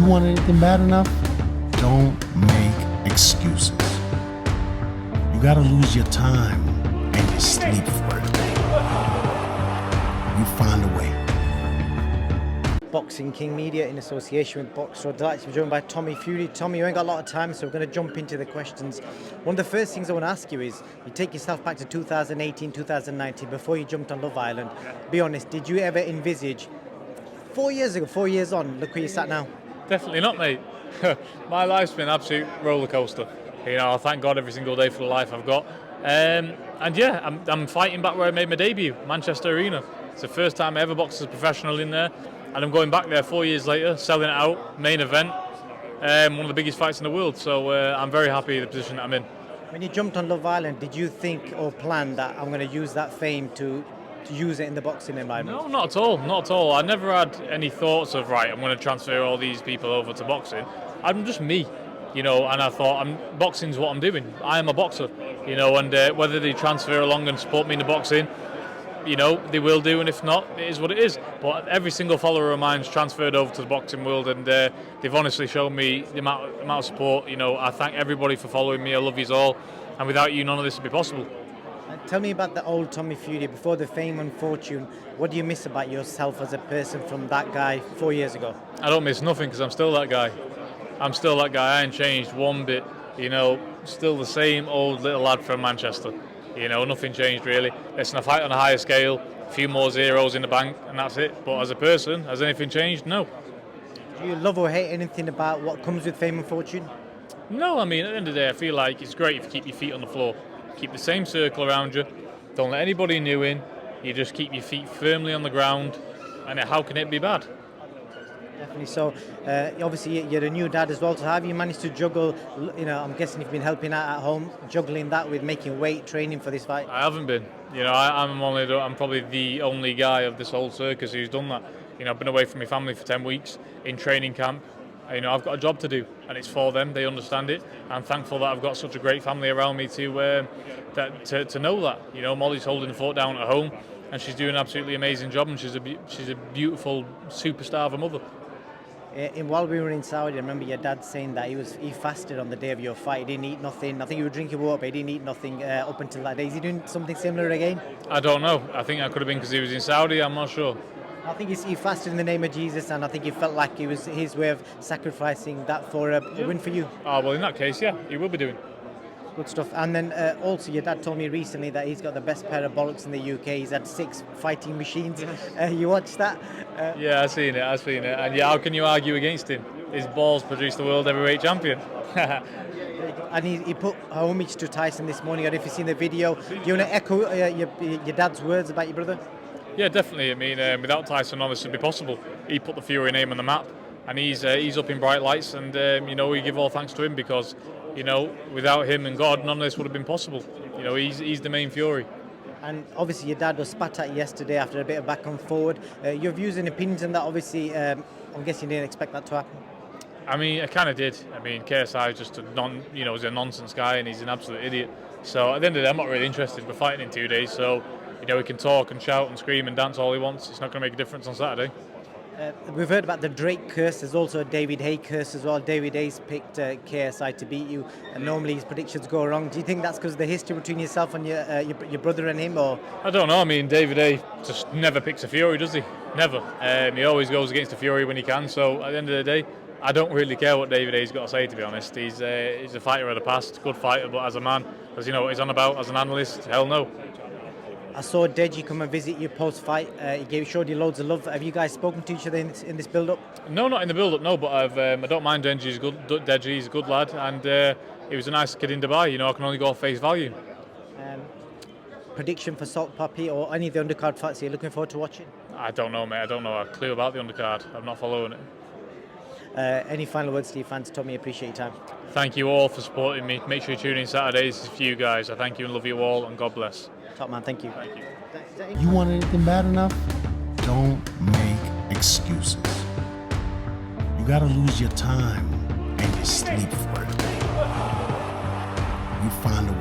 You want anything bad enough? Don't make excuses. You gotta lose your time and your sleep for it. You find a way. Boxing King Media in association with Boxer. Delighted to be joined by Tommy Fury. Tommy, you ain't got a lot of time, so we're going to jump into the questions. One of the first things I want to ask you is, you take yourself back to 2018, 2019, before you jumped on Love Island. Be honest, did you ever envisage, 4 years ago, 4 years on, look where you sat now? Definitely not, mate. My life's been an absolute roller coaster. You know, I thank God every single day for the life I've got. And yeah, I'm fighting back where I made my debut, Manchester Arena. It's the first time I ever boxed as a professional in there. And I'm going back there 4 years later, selling it out, main event, one of the biggest fights in the world. So I'm very happy with the position that I'm in. When you jumped on Love Island, did you think or plan that I'm going to use that fame to use it in the boxing environment? No, not at all, not at all. I never had any thoughts of, right, I'm going to transfer all these people over to boxing. I'm just me, you know, and I thought, boxing's what I'm doing. I am a boxer, you know, and whether they transfer along and support me in the boxing, you know, they will do, and if not, it is what it is. But every single follower of mine's transferred over to the boxing world, and they've honestly shown me the amount of support. You know, I thank everybody for following me. I love you all, and without you, none of this would be possible. Tell me about the old Tommy Fury, before the fame and fortune. What do you miss about yourself as a person from that guy 4 years ago? I don't miss nothing, because I'm still that guy. I'm still that guy. I ain't changed one bit. You know, still the same old little lad from Manchester. You know, nothing changed really. It's a fight on a higher scale, a few more zeros in the bank, and that's it. But as a person, has anything changed? No. Do you love or hate anything about what comes with fame and fortune? No, I mean, at the end of the day, I feel like it's great if you keep your feet on the floor. Keep the same circle around you. Don't let anybody new in. You just keep your feet firmly on the ground. And how can it be bad? Definitely. So, obviously, you're a new dad as well. So, how have you managed to juggle? You know, I'm guessing you've been helping out at home, juggling that with making weight, training for this fight. I haven't been. You know, I'm probably the only guy of this whole circus who's done that. You know, I've been away from my family for 10 weeks in training camp. You know, I've got a job to do, and it's for them. They understand it. I'm thankful that I've got such a great family around me to know that. You know, Molly's holding the fort down at home, and she's doing an absolutely amazing job, and she's a beautiful superstar of a mother. While we were in Saudi, I remember your dad saying that he fasted on the day of your fight. He didn't eat nothing. I think he was drinking water, but he didn't eat nothing up until that day. Is he doing something similar again? I don't know. I think that could have been because he was in Saudi. I'm not sure. I think he fasted in the name of Jesus, and I think he felt like it was his way of sacrificing that for a win for you. Well, in that case, yeah, he will be doing. Good stuff. And then also, your dad told me recently that he's got the best pair of bollocks in the UK. He's had 6 fighting machines. You watched that? Yeah, I've seen it. And yeah, how can you argue against him? His balls produced the world heavyweight champion. And he put homage to Tyson this morning. I don't know if you've seen the video. Do you want to echo your dad's words about your brother? Yeah, definitely. I mean, without Tyson, none of this would be possible. He put the Fury name on the map, and he's up in bright lights. And you know, we give all thanks to him because, you know, without him and God, none of this would have been possible. You know, he's the main Fury. And obviously, your dad was spat at yesterday after a bit of back and forward. Your views and opinions on that, obviously, I'm guessing you didn't expect that to happen. I mean, I kind of did. I mean, KSI is just he's a nonsense guy, and he's an absolute idiot. So at the end of the day, I'm not really interested. We're fighting in 2 days, so you know, he can talk and shout and scream and dance all he wants. It's not going to make a difference on Saturday. We've heard about the Drake curse. There's also a David HAYE curse as well. David HAYE's picked KSI to beat you, and normally his predictions go wrong. Do you think that's because of the history between yourself and your brother and him, or? I don't know. I mean, David HAYE just never picks a Fury, does he? Never. He always goes against the Fury when he can. So at the end of the day, I don't really care what David HAYE's got to say, to be honest. He's a fighter of the past, good fighter, but as a man, does he know what he's on about as an analyst? Hell no. I saw DEJI come and visit you post-fight. He showed you loads of love. Have you guys spoken to each other in this build-up? No, not in the build-up, no, but I don't mind DEJI. He's good. DEJI, he's a good lad, and he was a nice kid in Dubai. You know, I can only go off face value. Prediction for Salt Puppy or any of the undercard fights you're looking forward to watching? I don't know, mate. I don't know a clue about the undercard. I'm not following it. Any final words to your fans? Tommy, appreciate your time. Thank you all for supporting me. Make sure you tune in Saturdays. This is for you guys. I thank you and love you all, and God bless. Top man, thank you. Thank you. You want anything bad enough? Don't make excuses. You gotta lose your time and your sleep for it. You find a way.